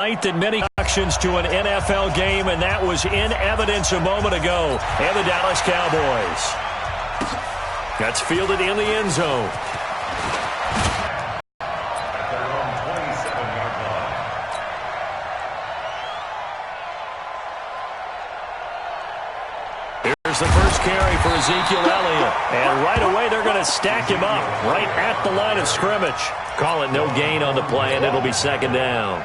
Than many actions to an NFL game, and that was in evidence a moment ago. And the Dallas Cowboys. That's fielded in the end zone. Here's the first carry for Ezekiel Elliott. And right away, they're going to stack him up right at the line of scrimmage. Call it no gain on the play, and it'll be second down.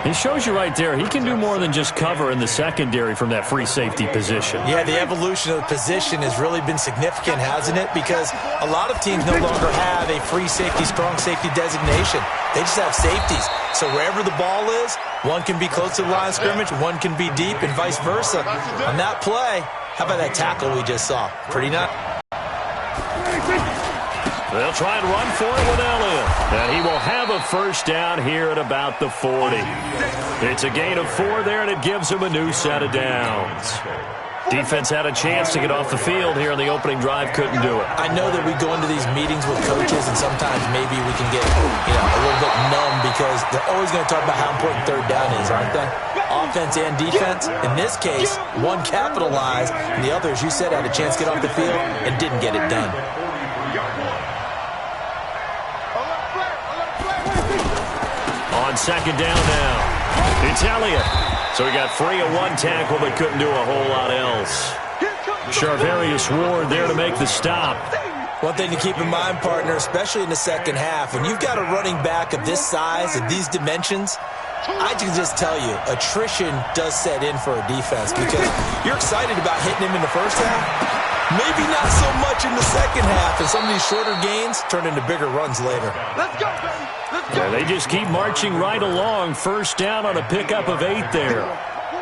He shows you right there, he can do more than just cover in the secondary from that free safety position. Yeah, the evolution of the position has really been significant, hasn't it? Because a lot of teams no longer have a free safety, strong safety designation. They just have safeties. So wherever the ball is, one can be close to the line of scrimmage, one can be deep, and vice versa. On that play, how about that tackle we just saw? Pretty nice. They'll try and run for it with Elliott. And he will have a first down here at about the 40. It's a gain of 4 there, and it gives him a new set of downs. Defense had a chance to get off the field here in the opening drive, couldn't do it. I know that we go into these meetings with coaches, and sometimes maybe we can get a little bit numb because they're always going to talk about how important third down is, aren't they? Offense and defense. In this case, one capitalized, and the other, as you said, had a chance to get off the field and didn't get it done. On second down now, it's Elliott. So he got free of one tackle but couldn't do a whole lot else. Charvarius Ward there to make the stop. One thing to keep in mind, partner, especially in the second half, when you've got a running back of this size, of these dimensions, I can just tell you, attrition does set in for a defense because you're excited about hitting him in the first half. Maybe not so much in the second half, and some of these shorter gains turn into bigger runs later. Let's go, baby. Let's go. Yeah, they just keep marching right along. First down on a pickup of 8 there.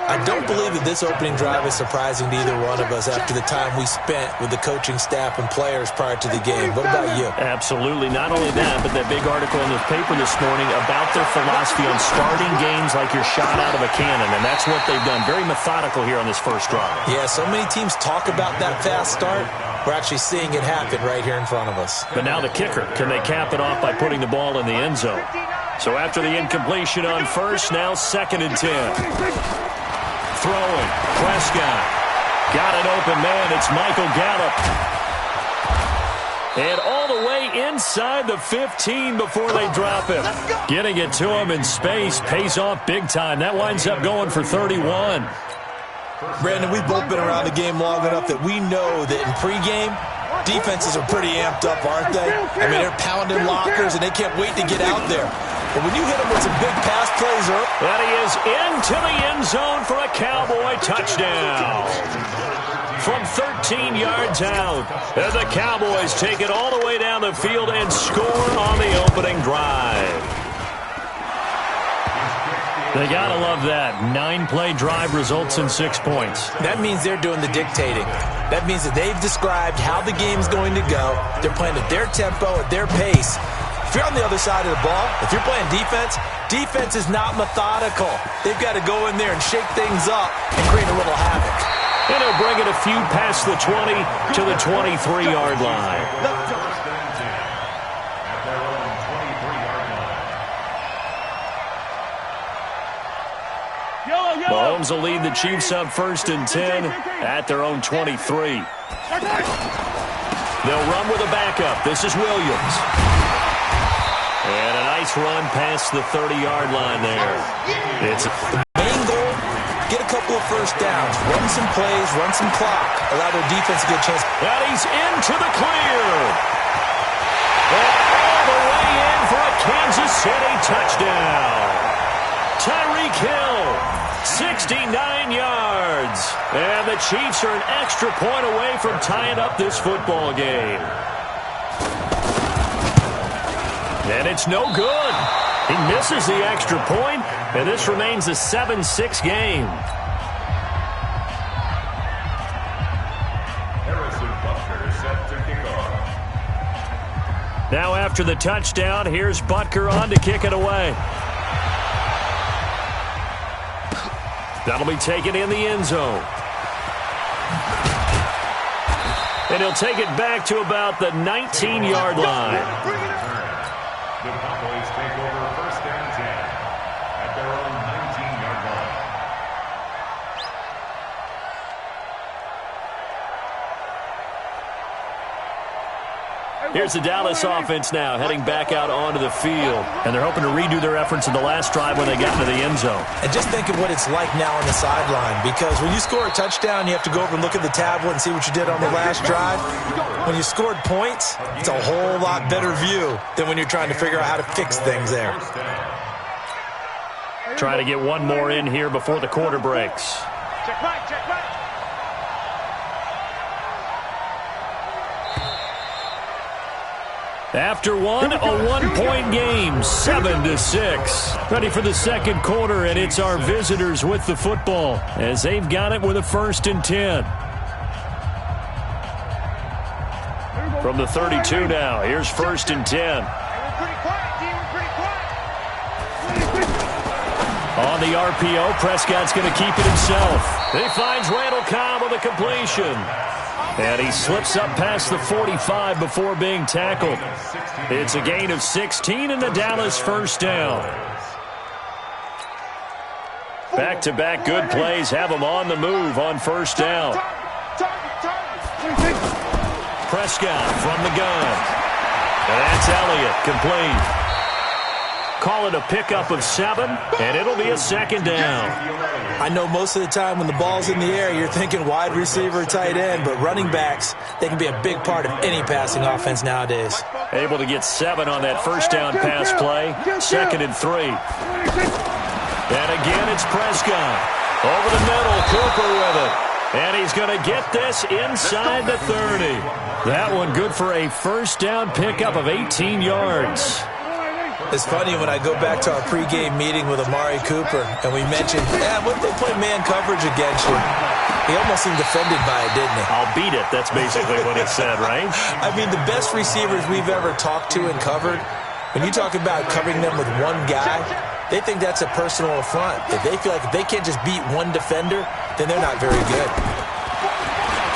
I don't believe that this opening drive is surprising to either one of us after the time we spent with the coaching staff and players prior to the game. What about you? Absolutely. Not only that, but that big article in the paper this morning about their philosophy on starting games like you're shot out of a cannon, and that's what they've done. Very methodical here on this first drive. Yeah, so many teams talk about that fast start. We're actually seeing it happen right here in front of us. But now the kicker. Can they cap it off by putting the ball in the end zone? So after the incompletion on first, now 2nd and 10. Throwing. Prescott. Got an open man. It's Michael Gallup. And all the way inside the 15 before they drop him. Getting it to him in space pays off big time. That winds up going for 31. Brandon, we've both been around the game long enough that we know that in pregame, defenses are pretty amped up, aren't they? I mean, they're pounding lockers, and they can't wait to get out there. But when you hit them with some big pass plays, and he is into the end zone for a Cowboy touchdown. From 13 yards out, and the Cowboys take it all the way down the field and score on the opening drive. They gotta love that. 9-play drive results in 6 points. That means they're doing the dictating. That means that they've described how the game's going to go. They're playing at their tempo, at their pace. If you're on the other side of the ball, if you're playing defense, defense is not methodical. They've got to go in there and shake things up and create a little havoc. And he'll bring it a few past the 20 to the 23-yard line. Mahomes will lead the Chiefs up 1st and 10 at their own 23. They'll run with a backup. This is Williams. And a nice run past the 30-yard line there. It's the main goal, get a couple of first downs, run some plays, run some clock, allow their defense to get a chance. And he's into the clear. And all the way in for a Kansas City touchdown. Tyreek Hill, 69 yards. And the Chiefs are an extra point away from tying up this football game. And it's no good. He misses the extra point, and this remains a 7-6 game. Now after the touchdown, here's Butker on to kick it away. That'll be taken in the end zone. And he'll take it back to about the 19-yard line. The Cowboys take over 1st and 10 at their Here's the Dallas offense now heading back out onto the field. And they're hoping to redo their efforts in the last drive when they got into the end zone. And just think of what it's like now on the sideline, because when you score a touchdown, you have to go over and look at the tablet and see what you did on the last drive. When you scored points, it's a whole lot better view than when you're trying to figure out how to fix things there. Trying to get one more in here before the quarter breaks. Check right, check right. After one, a one-point game, 7-6. Ready for the second quarter, and it's our visitors with the football as they've got it with a 1st and 10. From the 32 now, here's 1st and 10. We're pretty quiet, D. We're pretty quiet. On the RPO, Prescott's going to keep it himself. He finds Randall Cobb with a completion. And he slips up past the 45 before being tackled. It's a gain of 16 and the Dallas 1st down. Back-to-back good plays have them on the move on 1st down. Prescott from the gun. And that's Elliott, complete. Call it a pickup of 7, and it'll be a 2nd down. I know most of the time when the ball's in the air, you're thinking wide receiver, tight end, but running backs, they can be a big part of any passing offense nowadays. Able to get 7 on that 1st down pass play. 2nd and 3. And again, it's Prescott. Over the middle, Cooper with it. And he's going to get this inside the 30. That one good for a 1st down pickup of 18 yards. It's funny when I go back to our pregame meeting with Amari Cooper, and we mentioned, what if they play man coverage against you? He almost seemed offended by it, didn't he? I'll beat it. That's basically what he said, right? I mean, the best receivers we've ever talked to and covered, when you talk about covering them with one guy, they think that's a personal affront. If they feel like if they can't just beat one defender, then they're not very good.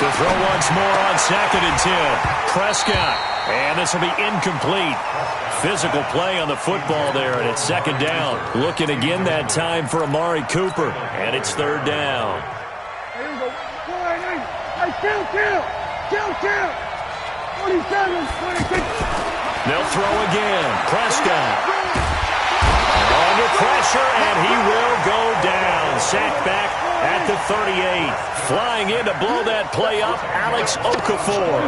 To throw once more on 2nd and 10. Prescott. And this will be incomplete. Physical play on the football there, and it's 2nd down. Looking again that time for Amari Cooper. And it's 3rd down. Hey, kill. 27, 26. They'll throw again. Prescott. Under pressure, and he will go down. Sacked back at the 38. Flying in to blow that play up, Alex Okafor.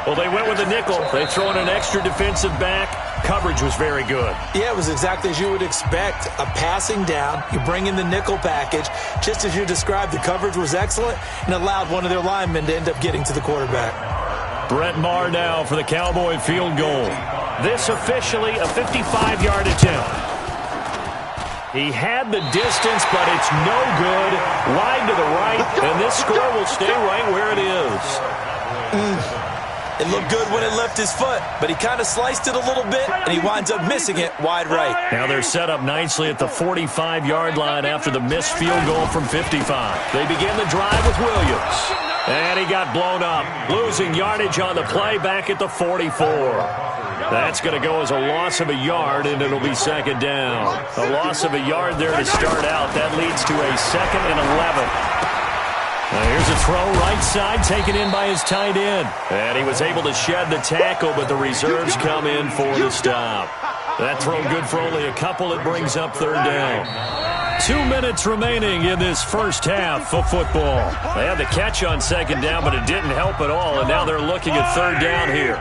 Well, they went with a nickel. They throw in an extra defensive back. Coverage was very good. Yeah, it was exactly as you would expect. A passing down, you bring in the nickel package. Just as you described, the coverage was excellent and allowed one of their linemen to end up getting to the quarterback. Brett Maher now for the Cowboy field goal. This officially a 55-yard attempt. He had the distance, but it's no good. Wide to the right, and this score will stay right where it is. It looked good when it left his foot, but he kind of sliced it a little bit, and he winds up missing it wide right. Now they're set up nicely at the 45-yard line after the missed field goal from 55. They begin the drive with Williams. And he got blown up, losing yardage on the play back at the 44. That's going to go as a loss of a yard, and it'll be 2nd down. A loss of a yard there to start out. That leads to a 2nd and 11. Now here's a throw right side taken in by his tight end. And he was able to shed the tackle, but the reserves come in for the stop. That throw good for only a couple. It brings up 3rd down. 2 minutes remaining in this first half of football. They had the catch on 2nd down, but it didn't help at all, and now they're looking at 3rd down here.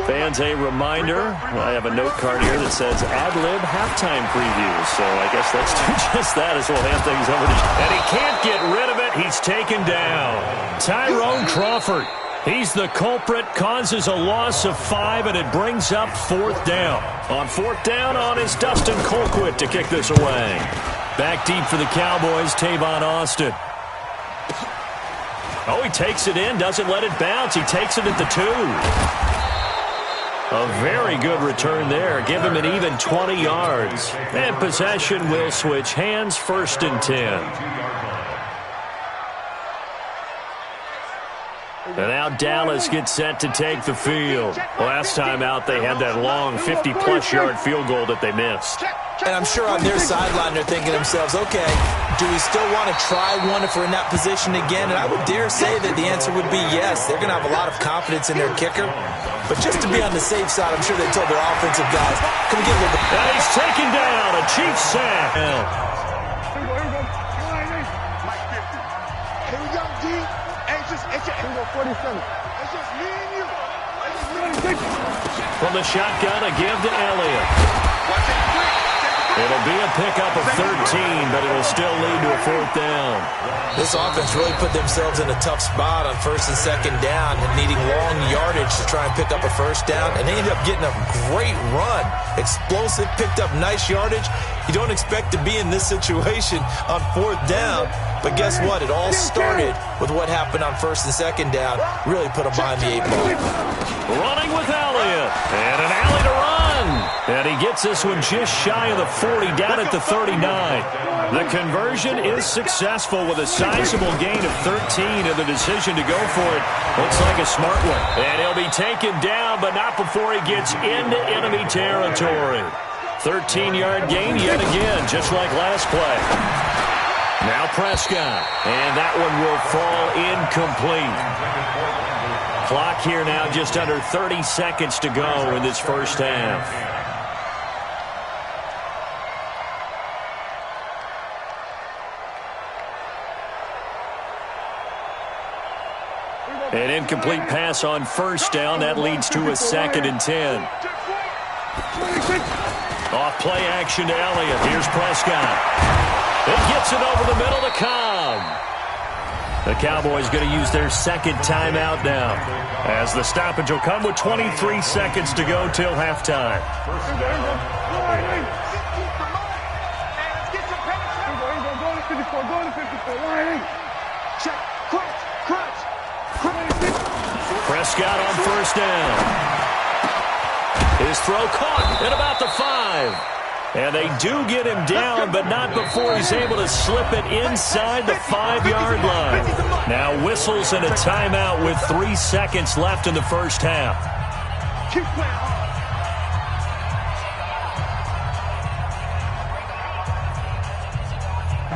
Fans, a reminder, I have a note card here that says ad-lib halftime preview, so I guess let's do just that as we'll hand things over to... And he can't get rid of it. He's taken down. Tyrone Crawford. He's the culprit, causes a loss of 5, and it brings up 4th down. On 4th down, on is Dustin Colquitt to kick this away. Back deep for the Cowboys, Tavon Austin. Oh, he takes it in, doesn't let it bounce. He takes it at the 2. A very good return there. Give him an even 20 yards. And possession will switch hands, 1st and 10. And now Dallas gets set to take the field. Last time out, they had that long 50-plus yard field goal that they missed. And I'm sure on their sideline they're thinking to themselves, okay, do we still want to try one if we're in that position again? And I would dare say that the answer would be yes. They're going to have a lot of confidence in their kicker. But just to be on the safe side, I'm sure they told their offensive guys, can we get a little bit... And he's taken down, a Chiefs sack. Here we go, D. Hey, it's just 47. It's just me and you. From the shotgun, a give to Elliott. It'll be a pickup of 13, but it'll still lead to a 4th down. This offense really put themselves in a tough spot on 1st and 2nd down and needing long yardage to try and pick up a 1st down, and they ended up getting a great run. Explosive, picked up nice yardage. You don't expect to be in this situation on 4th down, but guess what? It all started with what happened on 1st and 2nd down. Really put them behind the 8 ball. Running with Elliott, and an alley to run. And he gets this one just shy of the 40, down at the 39. The conversion is successful with a sizable gain of 13, and the decision to go for it looks like a smart one. And he'll be taken down, but not before he gets into enemy territory. 13-yard gain yet again, just like last play. Now Prescott, and that one will fall incomplete. Clock here now just under 30 seconds to go in this first half. An incomplete pass on 1st down. That leads to a 2nd and 10. Off play action to Elliott. Here's Prescott. It gets it over the middle to Cobb. The Cowboys going to use their 2nd timeout now, as the stoppage will come with 23 seconds to go till halftime. Prescott on 1st down. His throw caught at about the 5. And they do get him down, but not before he's able to slip it inside the 5-yard line. Now whistles and a timeout with 3 seconds left in the first half.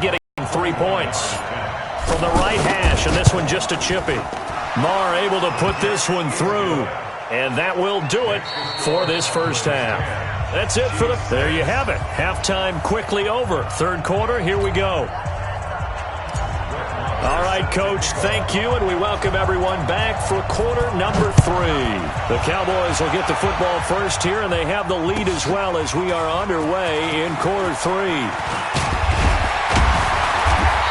Getting 3 points from the right hash, and this one just a chippy. Marr able to put this one through, and that will do it for this first half. That's it for there you have it. Halftime quickly over. 3rd quarter, here we go. All right, Coach, thank you, and we welcome everyone back for quarter number 3. The Cowboys will get the football first here, and they have the lead as well as we are underway in quarter 3.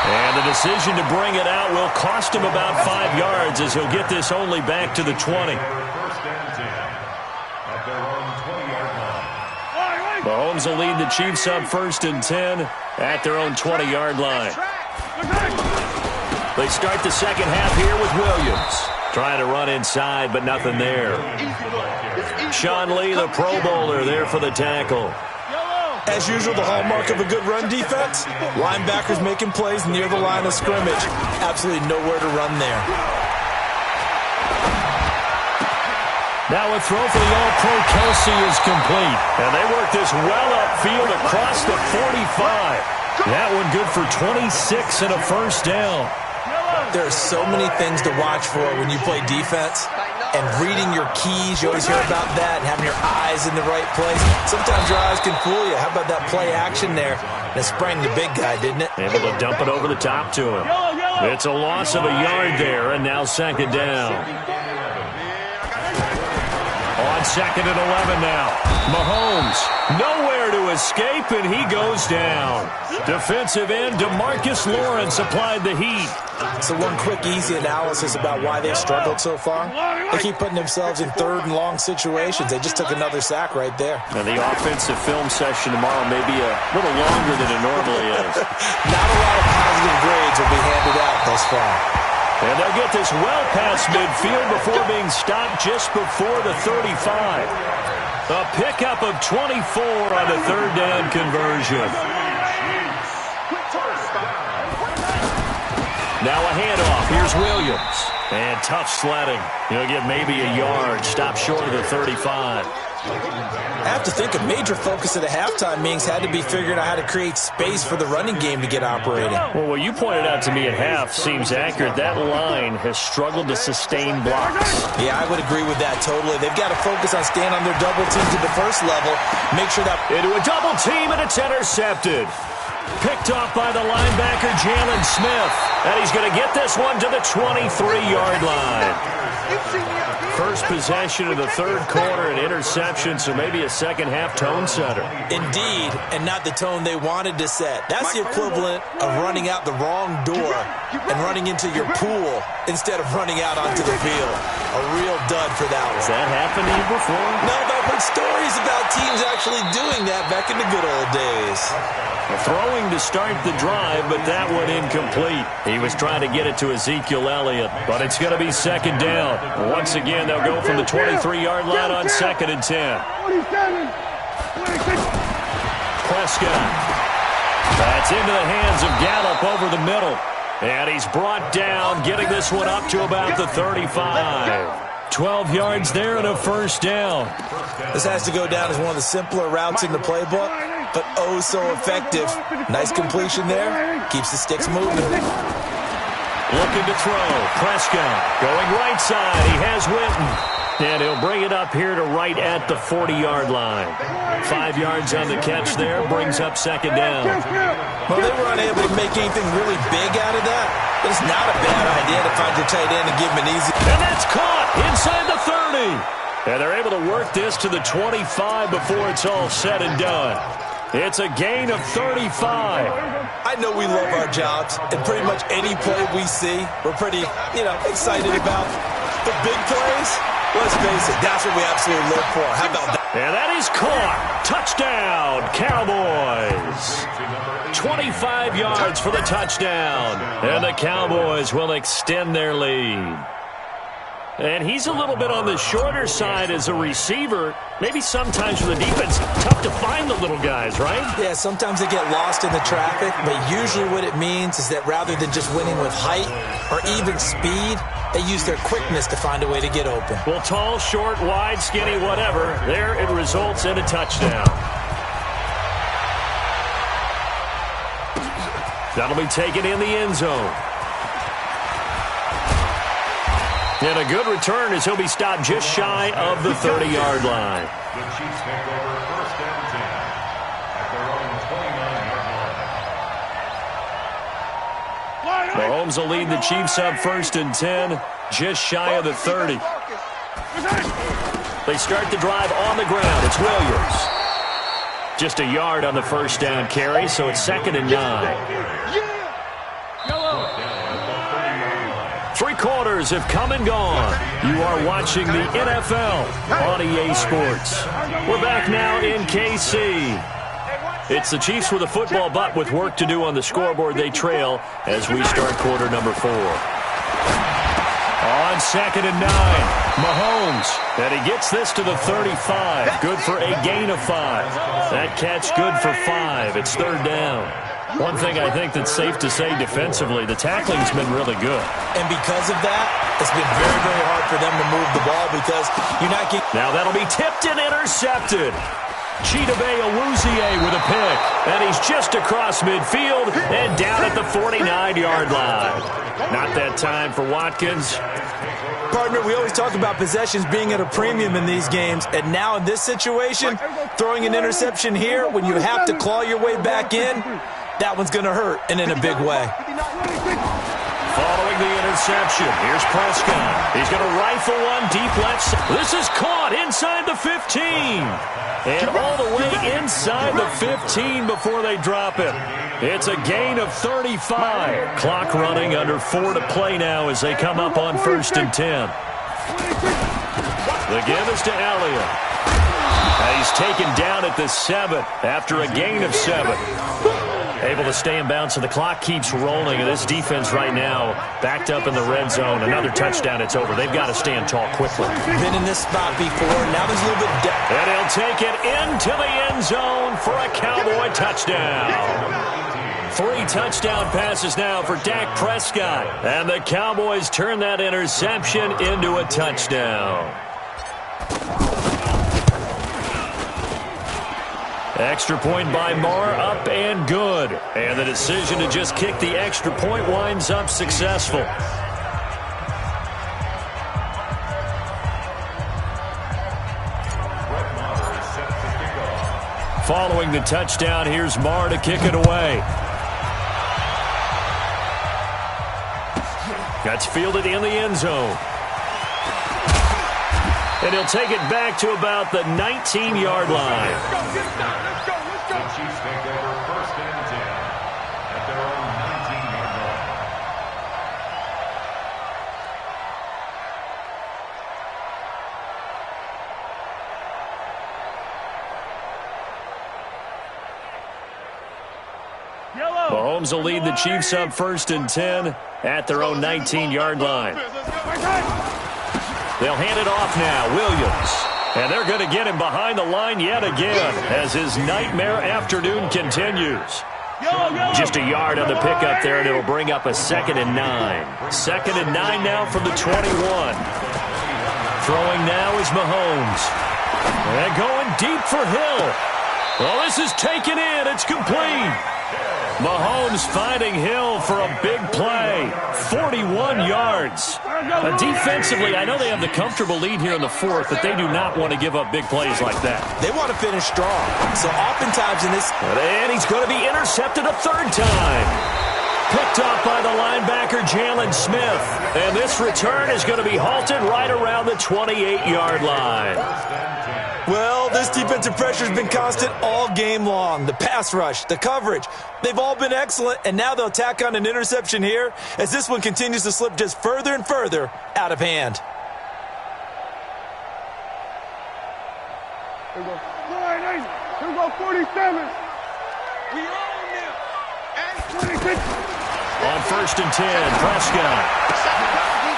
And the decision to bring it out will cost him about 5 yards, as he'll get this only back to the 20. Mahomes will lead the Chiefs up 1st and 10 at their own 20-yard line. They start the second half here with Williams. Trying to run inside, but nothing there. Sean Lee, the Pro Bowler, there for the tackle. As usual, the hallmark of a good run defense, linebackers making plays near the line of scrimmage. Absolutely nowhere to run there. Now a throw for the All-Pro Kelsey is complete. And they work this well upfield across the 45. That one good for 26 and a 1st down. There are so many things to watch for when you play defense. And reading your keys, you always hear about that, and having your eyes in the right place. Sometimes your eyes can fool you. How about that play action there? And it sprang the big guy, didn't it? Able to dump it over the top to him. It's a loss of a yard there, and now 2nd down. On 2nd and 11 now. Mahomes, nowhere to escape, and he goes down. Defensive end DeMarcus Lawrence applied the heat. So one quick, easy analysis about why they've struggled so far. They keep putting themselves in 3rd and long situations. They just took another sack right there. And the offensive film session tomorrow may be a little longer than it normally is. Not a lot of positive grades will be handed out thus far. And they'll get this well past midfield before being stopped just before the 35. A pickup of 24 on the 3rd down conversion. Now a handoff. Here's Williams. And tough sledding. He'll get maybe a yard. Stop short of the 35. I have to think a major focus of the halftime meetings had to be figuring out how to create space for the running game to get operating. Well, what you pointed out to me at half seems accurate. That line has struggled to sustain blocks. Yeah, I would agree with that totally. They've got to focus on staying on their double teams at the first level. Make sure that... Into a double team, and it's intercepted. Picked off by the linebacker, Jalen Smith. And he's going to get this one to the 23-yard line. First possession of the third quarter, an interception, so maybe a second-half tone setter. Indeed, and not the tone they wanted to set. That's the equivalent of running out the wrong door and running into your pool instead of running out onto the field. A real dud for that one. Has that happened to you before? No, but I've heard stories about teams actually doing that back in the good old days. Throwing to start the drive, but that one incomplete. He was trying to get it to Ezekiel Elliott, but it's going to be second down. Once again, they'll go from the 23-yard line on 2nd and 10. Prescott. That's into the hands of Gallup over the middle. And he's brought down, getting this one up to about the 35. 12 yards there and a first down. This has to go down as one of the simpler routes in the playbook, but oh so effective. Nice completion there. Keeps the sticks moving. Looking to throw. Prescott going right side. He has Witten. And he'll bring it up here to right at the 40-yard line. 5 yards on the catch there. Brings up second down. Well, they were unable to make anything really big out of that, but it's not a bad idea to find your tight end and give him an easy... And that's caught inside the 30. And they're able to work this to the 25 before it's all said and done. It's a gain of 35. I know we love our jobs, and pretty much any play we see, we're pretty, excited about. The big plays, let's face it, that's what we absolutely live for. How about that? And that is caught. Touchdown, Cowboys. 25 yards for the touchdown. And the Cowboys will extend their lead. And he's a little bit on the shorter side as a receiver. Maybe sometimes for the defense, tough to find the little guys, right? Yeah, sometimes they get lost in the traffic, but usually what it means is that rather than just winning with height or even speed, they use their quickness to find a way to get open. Well, tall, short, wide, skinny, whatever, there it results in a touchdown. That'll be taken in the end zone. And a good return as he'll be stopped just shy of the 30-yard line. The Chiefs take over first and 10 at their own 29-yard line. Mahomes will lead the Chiefs up first and 10, just shy of the 30. They start the drive on the ground. It's Williams. Just a yard on the first down carry, so it's 2nd and 9. 3 quarters have come and gone. You are watching the NFL on EA Sports. We're back now in KC. It's the Chiefs with a football, but with work to do on the scoreboard, they trail as we start quarter number 4. On 2nd and 9, Mahomes, and he gets this to the 35. Good for a gain of 5. That catch good for 5. It's 3rd down. One thing I think that's safe to say defensively, the tackling's been really good. And because of that, it's been very, very hard for them to move the ball because you're not getting... Now that'll be tipped and intercepted. Chidobe Awuzie with a pick. And he's just across midfield and down at the 49-yard line. Not that time for Watkins. Partner, we always talk about possessions being at a premium in these games, and now in this situation, throwing an interception here when you have to claw your way back in, that one's going to hurt, and in a big way. Following the interception, here's Prescott. He's going to rifle one deep left. This is caught inside the 15. And all the way inside the 15 before they drop it. It's a gain of 35. Clock running, under 4 to play now as they come up on 1st and 10. The give is to Elliott. He's taken down at the 7 after a gain of 7. Able to stay in bounds, so the clock keeps rolling. And this defense right now backed up in the red zone. Another touchdown, it's over. They've got to stand tall quickly. Been in this spot before. Now there's a little bit of depth. And he'll take it into the end zone for a Cowboy touchdown. 3 touchdown passes now for Dak Prescott. And the Cowboys turn that interception into a touchdown. Extra point by Marr, up and good. And the decision to just kick the extra point winds up successful. Following the touchdown, here's Marr to kick it away. That's fielded in the end zone. And he'll take it back to about the 19-yard line. The Chiefs take over 1st and 10 at their own 19-yard line. Mahomes will lead the Chiefs up 1st and 10 at their own 19-yard line. They'll hand it off now. Williams. And they're going to get him behind the line yet again as his nightmare afternoon continues. Just a yard on the pickup there, and it'll bring up a 2nd and 9. 2nd and 9 now from the 21. Throwing now is Mahomes. And going deep for Hill. Well, this is taken in. It's complete. Mahomes finding Hill for a big play. 41 yards. Defensively, I know they have the comfortable lead here in the 4th, but they do not want to give up big plays like that. They want to finish strong. So oftentimes in this... And he's going to be intercepted a 3rd time. Picked off by the linebacker, Jalen Smith. And this return is going to be halted right around the 28-yard line. Well, this defensive pressure has been constant all game long. The pass rush, the coverage, they've all been excellent, and now they'll tack on an interception here as this one continues to slip just further and further out of hand. Here we go. Here we go, 47. We own them. And 26. On 1st and 10, Prescott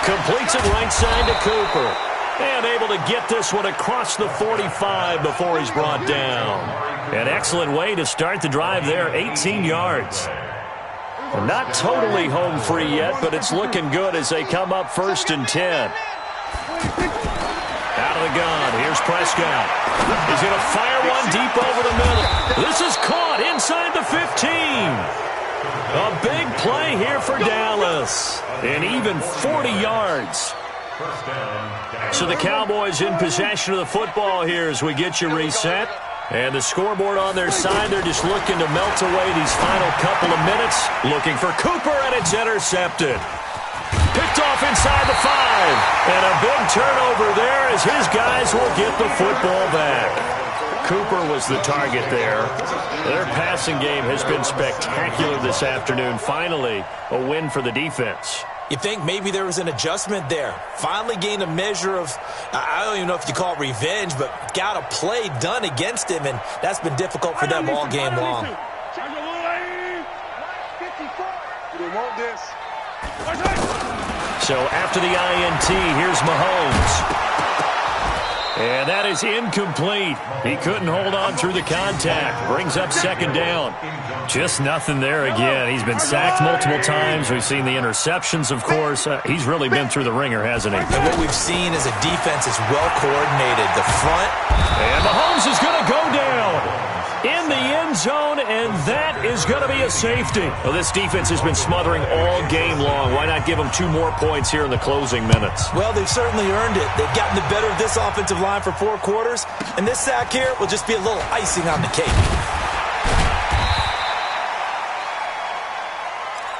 completes it right side to Cooper. And able to get this one across the 45 before he's brought down. An excellent way to start the drive there, 18 yards. Not totally home free yet, but it's looking good as they come up 1st and 10. Out of the gun, here's Prescott. He's going to fire one deep over the middle. This is caught inside the 15. A big play here for Dallas. And even 40 yards. So the Cowboys in possession of the football here as we get you reset. And the scoreboard on their side, they're just looking to melt away these final couple of minutes. Looking for Cooper, and it's intercepted. Picked off inside the 5. And a big turnover there as his guys will get the football back. Cooper was the target there. Their passing game has been spectacular this afternoon. Finally, a win for the defense. You think maybe there was an adjustment there. Finally gained a measure of, I don't even know if you call it revenge, but got a play done against him, and that's been difficult for them all game long. So after the INT, here's Mahomes. And that is incomplete. He couldn't hold on through the contact. Brings up 2nd down. Just nothing there again. He's been sacked multiple times. We've seen the interceptions, of course. He's really been through the ringer, hasn't he? And what we've seen is a defense is well coordinated. The front. And Mahomes is going to go down in the end zone, and that is going to be a safety. Well, this defense has been smothering all game long. Why not give them 2 more points here in the closing minutes? Well, they've certainly earned it. They've gotten the better of this offensive line for 4 quarters, and this sack here will just be a little icing on the cake.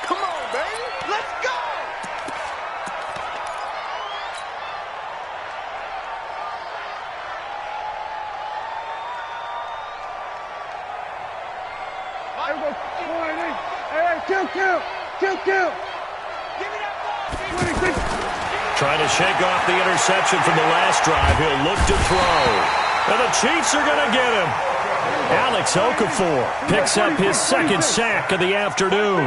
Come on, baby. Let's go. Here we go. Hey, kill. Give me that ball. 26. Trying to shake off the interception from the last drive. He'll look to throw. And the Chiefs are going to get him. Alex Okafor picks up his 2nd sack of the afternoon.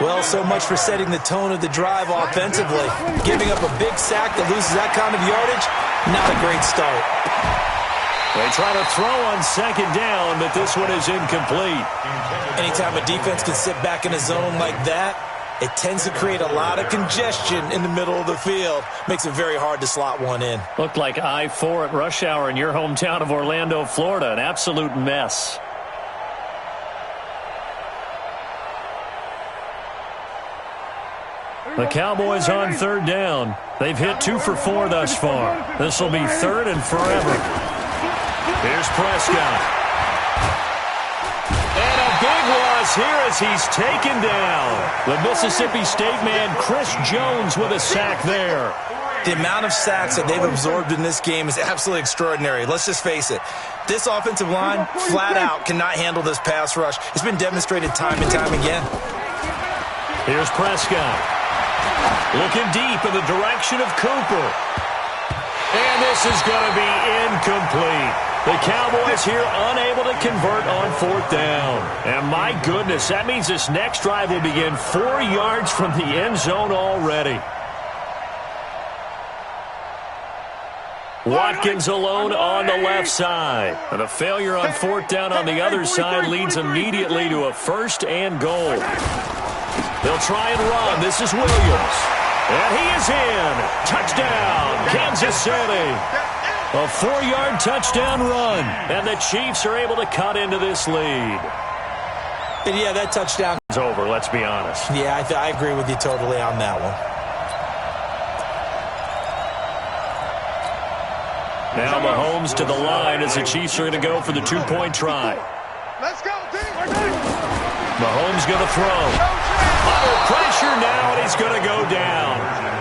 Well, so much for setting the tone of the drive offensively. Giving up a big sack that loses that kind of yardage, not a great start. They try to throw on second down, but this one is incomplete. Anytime a defense can sit back in a zone like that, it tends to create a lot of congestion in the middle of the field. Makes it very hard to slot one in. Looked like I-4 at rush hour in your hometown of Orlando, Florida. An absolute mess. The Cowboys on third down. They've hit 2 for 4 thus far. This will be third and forever. Here's Prescott. And a big loss here as he's taken down. The Mississippi State man, Chris Jones, with a sack there. The amount of sacks that they've absorbed in this game is absolutely extraordinary. Let's just face it. This offensive line, flat out, cannot handle this pass rush. It's been demonstrated time and time again. Here's Prescott. Looking deep in the direction of Cooper. And this is going to be incomplete. The Cowboys here unable to convert on fourth down. And my goodness, that means this next drive will begin 4 yards from the end zone already. Watkins alone on the left side. And a failure on fourth down on the other side leads immediately to a first and goal. They'll try and run. This is Williams. And he is in. Touchdown, Kansas City. A 4-yard touchdown run. And the Chiefs are able to cut into this lead. And yeah, that touchdown is over, let's be honest. Yeah, I agree with you totally on that one. Now Mahomes to the line as the Chiefs are going to go for the 2-point try. Let's go, team. Mahomes going to throw. Under pressure now, and he's going to go down.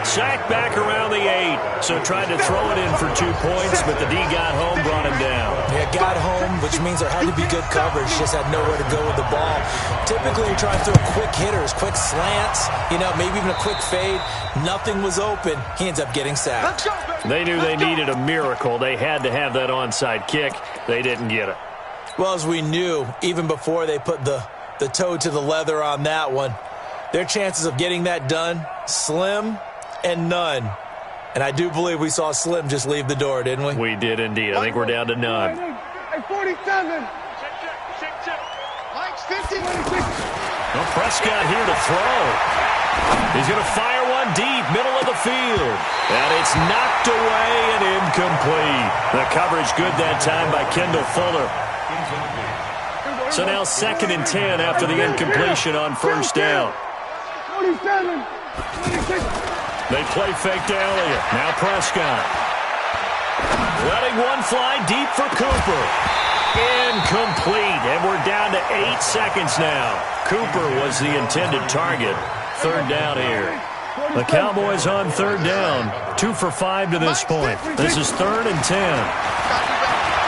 Sacked back around the 8. So tried to throw it in for 2 points, but the D got home, brought him down. Yeah, got home, which means there had to be good coverage. Just had nowhere to go with the ball. Typically, you're trying to throw quick hitters, quick slants, maybe even a quick fade. Nothing was open. He ends up getting sacked. They knew they needed a miracle. They had to have that onside kick. They didn't get it. Well, as we knew, even before they put the toe to the leather on that one, their chances of getting that done, slim and none. And I do believe we saw Slim just leave the door, didn't we? We did indeed. I think we're down to none. Hey, 47. Mike's 50. Well, Prescott here to throw. He's going to fire one deep, middle of the field. And it's knocked away and incomplete. The coverage good that time by Kendall Fuller. So now 2nd and 10 after the incompletion on first down. 47. 26. They play fake to Elliott. Now Prescott. Letting one fly deep for Cooper. Incomplete. And we're down to 8 seconds now. Cooper was the intended target. Third down here. The Cowboys on third down. 2 for 5 to this point. This is 3rd and 10.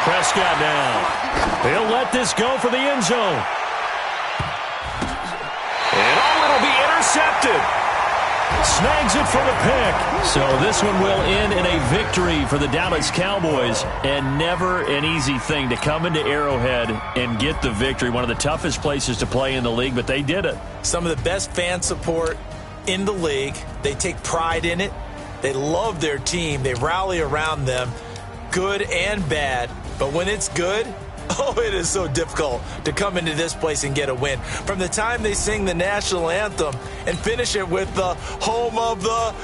Prescott now. He'll let this go for the end zone. And it'll be intercepted. Snags it for the pick. So this one will end in a victory for the Dallas Cowboys. And never an easy thing to come into Arrowhead and get the victory. One of the toughest places to play in the league, but they did it. Some of the best fan support in the league. They take pride in it. They love their team. They rally around them, good and bad. But when it's good, oh, it is so difficult to come into this place and get a win. From the time they sing the national anthem and finish it with the home of the...